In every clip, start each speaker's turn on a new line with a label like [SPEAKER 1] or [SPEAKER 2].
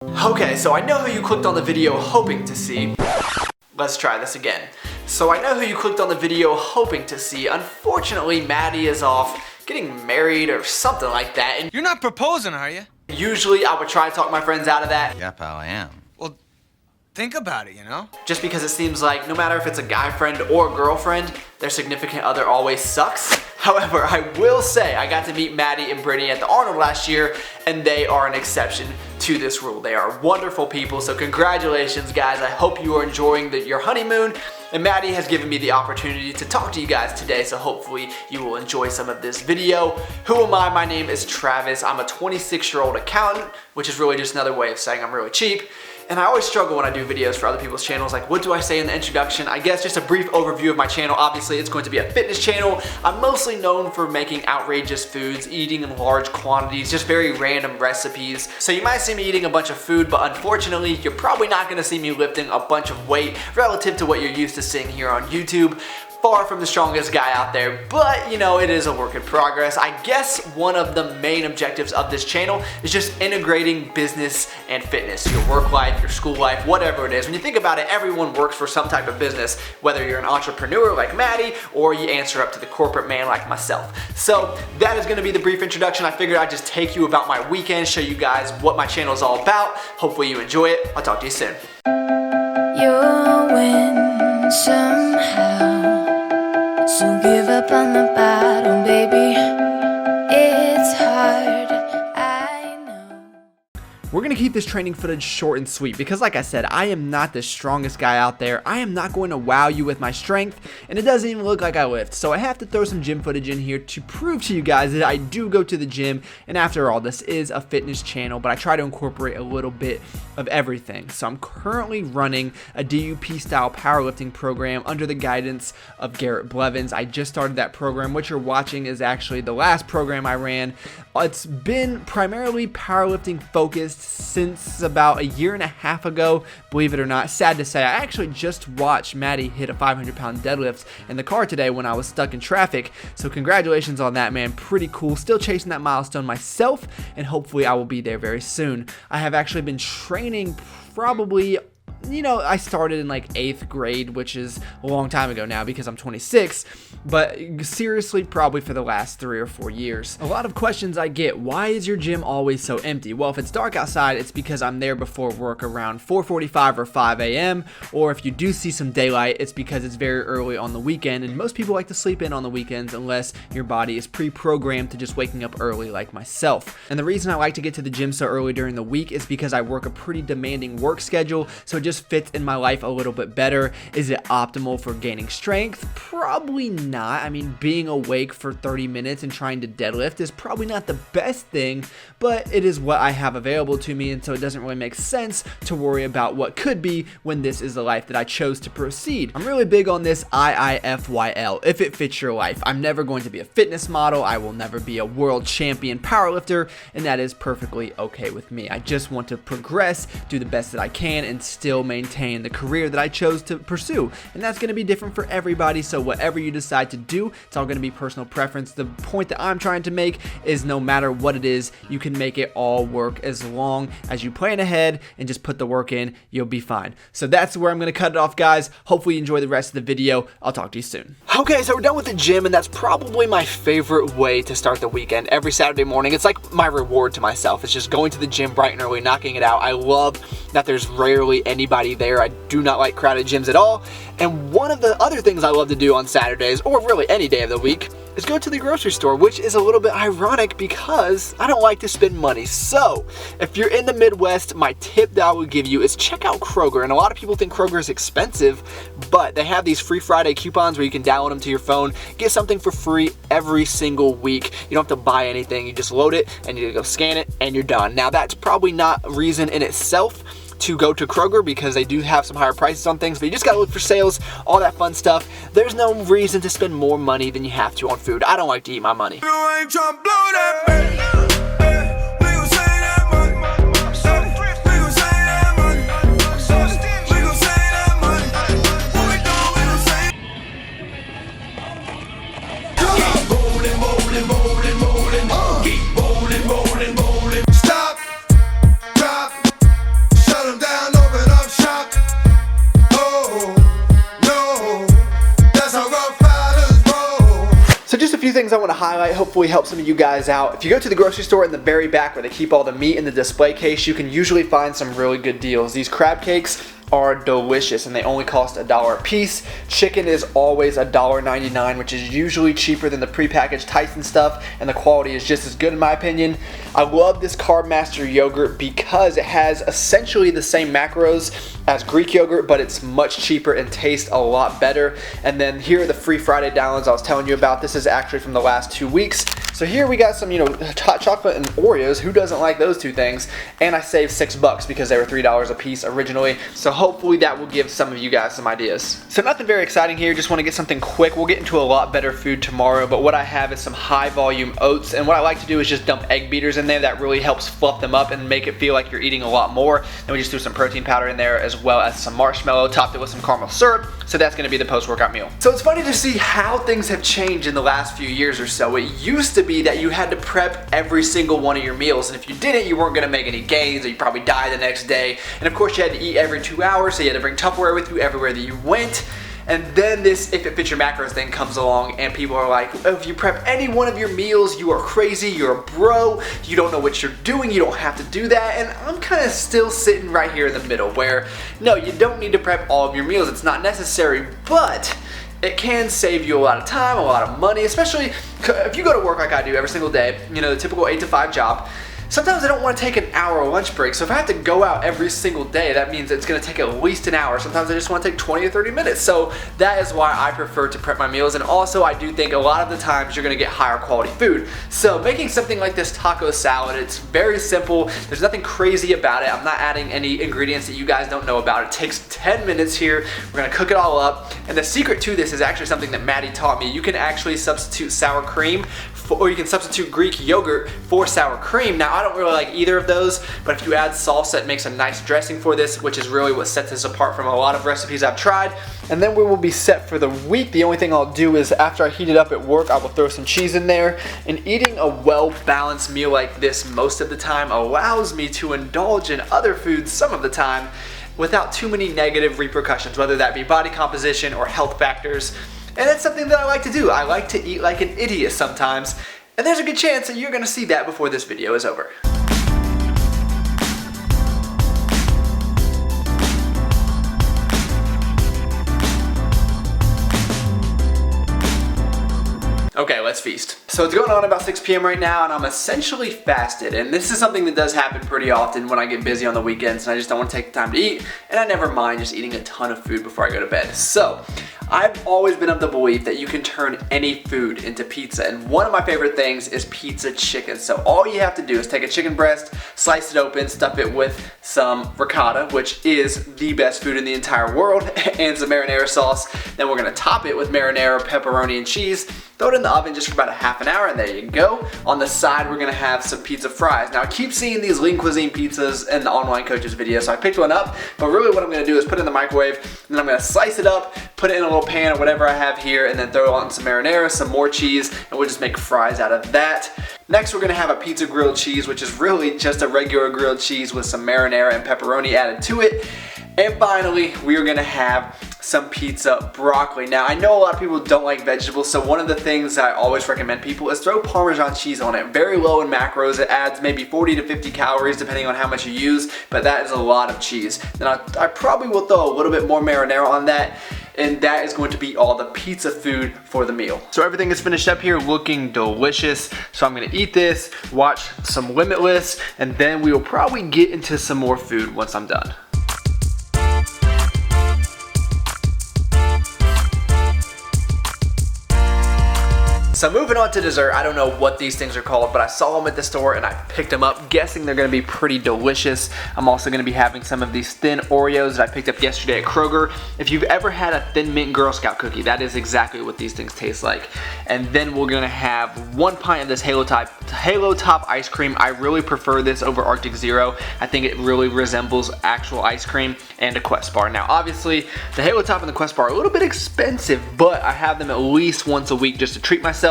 [SPEAKER 1] Okay, so I know who you clicked on the video hoping to see. Let's try this again. So I know who you clicked on the video hoping to see. Unfortunately, Matty is off getting married or something like that. And
[SPEAKER 2] you're not proposing, are you?
[SPEAKER 1] usually I would try to talk my friends out of that.
[SPEAKER 3] Yeah, pal, I am.
[SPEAKER 2] Well, think about it, you know?
[SPEAKER 1] Just because it seems like no matter if it's a guy friend or girlfriend, their significant other always sucks. However, I will say I got to meet Matty and Brittany at the Arnold last year, and they are an exception to this rule. They are wonderful people, so congratulations, guys. I hope you are enjoying your honeymoon, and Matty has given me the opportunity to talk to you guys today, so hopefully you will enjoy some of this video. Who am I? My name is Travis. I'm a 26-year-old accountant, which is really just another way of saying I'm really cheap. And I always struggle when I do videos for other people's channels, like what do I say in the introduction? I guess just a brief overview of my channel. Obviously, it's going to be a fitness channel. I'm mostly known for making outrageous foods, eating in large quantities, just very random recipes. So you might see me eating a bunch of food, but unfortunately, you're probably not gonna see me lifting a bunch of weight relative to what you're used to seeing here on YouTube. Far from the strongest guy out there, but you know, it is a work in progress. I guess one of the main objectives of this channel is just integrating business and fitness, your work life, your school life, whatever it is. When you think about it, everyone works for some type of business, whether you're an entrepreneur like Matty or you answer up to the corporate man like myself. So that is gonna be the brief introduction. I figured I'd just take you about my weekend, show you guys what my channel is all about. Hopefully you enjoy it. I'll talk to you soon.
[SPEAKER 4] You'll win somehow. So give up on the battle, baby. It's hard, I know.
[SPEAKER 1] We're gonna keep this training footage short and sweet because like I said, I am not the strongest guy out there. I am not going to wow you with my strength, and it doesn't even look like I lift. So I have to throw some gym footage in here to prove to you guys that I do go to the gym, and after all, this is a fitness channel, but I try to incorporate a little bit of everything. So I'm currently running a DUP style powerlifting program under the guidance of Garrett Blevins. I just started that program. What you're watching is actually the last program I ran. It's been primarily powerlifting focused since about a year and a half ago, believe it or not. Sad to say, I actually just watched Matty hit a 500-pound deadlift in the car today when I was stuck in traffic. So congratulations on that, man. Pretty cool. Still chasing that milestone myself, and hopefully I will be there very soon. I have actually been training probably, you know, I started in like 8th grade, which is a long time ago now because I'm 26, but seriously, probably for the last 3 or 4 years. A lot of questions I get: why is your gym always so empty? Well, if it's dark outside, it's because I'm there before work around 4:45 or 5 a.m. Or if you do see some daylight, it's because it's very early on the weekend, and most people like to sleep in on the weekends unless your body is pre-programmed to just waking up early like myself. And the reason I like to get to the gym so early during the week is because I work a pretty demanding work schedule, so it just fits in my life a little bit better. Is it optimal for gaining strength? Probably not. I mean, being awake for 30 minutes and trying to deadlift is probably not the best thing, but it is what I have available to me, and so it doesn't really make sense to worry about what could be when this is the life that I chose to proceed. I'm really big on this IIFYL, if it fits your life. I'm never going to be a fitness model. I will never be a world champion powerlifter, and that is perfectly okay with me. I just want to progress, do the best that I can, and still maintain the career that I chose to pursue, and that's going to be different for everybody. So whatever you decide to do, it's all going to be personal preference. The point that I'm trying to make is no matter what it is, you can make it all work as long as you plan ahead and just put the work in. You'll be fine. So that's where I'm going to cut it off, guys. Hopefully you enjoy the rest of the video. I'll talk to you soon. Okay, so we're done with the gym, and that's probably my favorite way to start the weekend. Every Saturday morning, it's like my reward to myself. It's just going to the gym bright and early, knocking it out. I love that there's rarely anybody there. I do not like crowded gyms at all. And one of the other things I love to do on Saturdays, or really any day of the week, is go to the grocery store, which is a little bit ironic because I don't like to spend money. So if you're in the Midwest, my tip that I would give you is check out Kroger. And a lot of people think Kroger is expensive, but they have these free Friday coupons where you can download them to your phone, get something for free every single week. You don't have to buy anything. You just load it and you go scan it and you're done. Now that's probably not a reason in itself to go to Kroger because they do have some higher prices on things, but you just gotta look for sales, all that fun stuff. There's no reason to spend more money than you have to on food. I don't like to eat my money. things I want to highlight, hopefully help some of you guys out. If you go to the grocery store in the very back where they keep all the meat in the display case, you can usually find some really good deals. These crab cakes are delicious and they only cost $1 a piece. Chicken is always $1.99, which is usually cheaper than the prepackaged Tyson stuff, and the quality is just as good in my opinion. I love this Carb Master yogurt because it has essentially the same macros as Greek yogurt, but it's much cheaper and tastes a lot better. And then here are the free Friday downloads I was telling you about. This is actually from the last 2 weeks. So here we got some, hot chocolate and Oreos. Who doesn't like those two things? And I saved $6 because they were $3 a piece originally. So hopefully that will give some of you guys some ideas. So nothing very exciting here. Just want to get something quick. We'll get into a lot better food tomorrow. But what I have is some high volume oats. And what I like to do is just dump egg beaters in there. That really helps fluff them up and make it feel like you're eating a lot more. Then we just threw some protein powder in there as well as some marshmallow. Topped it with some caramel syrup. So that's going to be the post-workout meal. So it's funny to see how things have changed in the last few years or so. It used to be that you had to prep every single one of your meals, and if you didn't, you weren't going to make any gains, or you'd probably die the next day. And of course you had to eat every 2 hours, so you had to bring Tupperware with you everywhere that you went. And then this if it fits your macros thing comes along, and people are like, oh, if you prep any one of your meals, you are crazy, you're a bro, you don't know what you're doing, you don't have to do that. And I'm kind of still sitting right here in the middle where, no, you don't need to prep all of your meals, it's not necessary, but it can save you a lot of time, a lot of money, especially if you go to work like I do every single day, the typical 8 to 5 job. Sometimes I don't want to take an hour lunch break, so if I have to go out every single day, that means it's going to take at least an hour. Sometimes I just want to take 20 or 30 minutes, so that is why I prefer to prep my meals. And also I do think a lot of the times you're going to get higher quality food. So making something like this taco salad, it's very simple. There's nothing crazy about it. I'm not adding any ingredients that you guys don't know about. It takes 10 minutes here. We're going to cook it all up. And the secret to this is actually something that Matty taught me. You can actually substitute sour cream or you can substitute Greek yogurt for sour cream. Now I don't really like either of those, but if you add salsa, it makes a nice dressing for this, which is really what sets this apart from a lot of recipes I've tried. And then we will be set for the week. The only thing I'll do is after I heat it up at work, I will throw some cheese in there. And eating a well-balanced meal like this most of the time allows me to indulge in other foods some of the time without too many negative repercussions, whether that be body composition or health factors. And that's something that I like to do. I like to eat like an idiot sometimes, and there's a good chance that you're gonna see that before this video is over. Okay, let's feast. So it's going on about 6 p.m. right now, and I'm essentially fasted. And this is something that does happen pretty often when I get busy on the weekends and I just don't want to take the time to eat. And I never mind just eating a ton of food before I go to bed. So I've always been of the belief that you can turn any food into pizza. And one of my favorite things is pizza chicken. So all you have to do is take a chicken breast, slice it open, stuff it with some ricotta, which is the best food in the entire world, and some marinara sauce. Then we're gonna top it with marinara, pepperoni, and cheese. Throw it in the oven just for about a half an hour, and there you go. On the side, we're gonna have some pizza fries. Now I keep seeing these lean cuisine pizzas in the online coaches video, so I picked one up, but really what I'm gonna do is put it in the microwave, and then I'm gonna slice it up, put it in a little pan or whatever I have here, and then throw on some marinara, some more cheese, and we'll just make fries out of that. Next, we're gonna have a pizza grilled cheese, which is really just a regular grilled cheese with some marinara and pepperoni added to it. And finally, we are gonna have some pizza broccoli. Now, I know a lot of people don't like vegetables, so one of the things I always recommend people is throw Parmesan cheese on it. Very low in macros. It adds maybe 40 to 50 calories depending on how much you use, but that is a lot of cheese. Then I probably will throw a little bit more marinara on that, and that is going to be all the pizza food for the meal. So everything is finished up here looking delicious. So I'm gonna eat this, watch some Limitless, and then we will probably get into some more food once I'm done. So moving on to dessert, I don't know what these things are called, but I saw them at the store and I picked them up, guessing they're gonna be pretty delicious. I'm also gonna be having some of these thin Oreos that I picked up yesterday at Kroger. If you've ever had a Thin Mint Girl Scout cookie, that is exactly what these things taste like. And then we're gonna have 1 pint of this Halo Top ice cream. I really prefer this over Arctic Zero. I think it really resembles actual ice cream, and a Quest bar. Now obviously, the Halo Top and the Quest bar are a little bit expensive, but I have them at least once a week just to treat myself.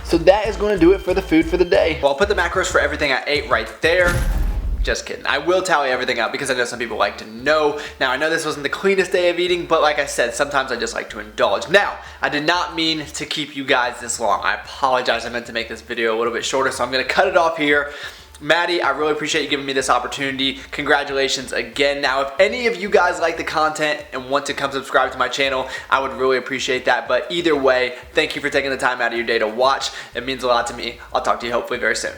[SPEAKER 1] So that is going to do it for the food for the day. Well, I'll put the macros for everything I ate right there. Just kidding. I will tally everything out because I know some people like to know. Now, I know this wasn't the cleanest day of eating, but like I said, sometimes I just like to indulge. Now, I did not mean to keep you guys this long. I apologize. I meant to make this video a little bit shorter, so I'm going to cut it off here. Matty, I really appreciate you giving me this opportunity. Congratulations again. Now, if any of you guys like the content and want to come subscribe to my channel, I would really appreciate that. But either way, thank you for taking the time out of your day to watch. It means a lot to me. I'll talk to you hopefully very soon.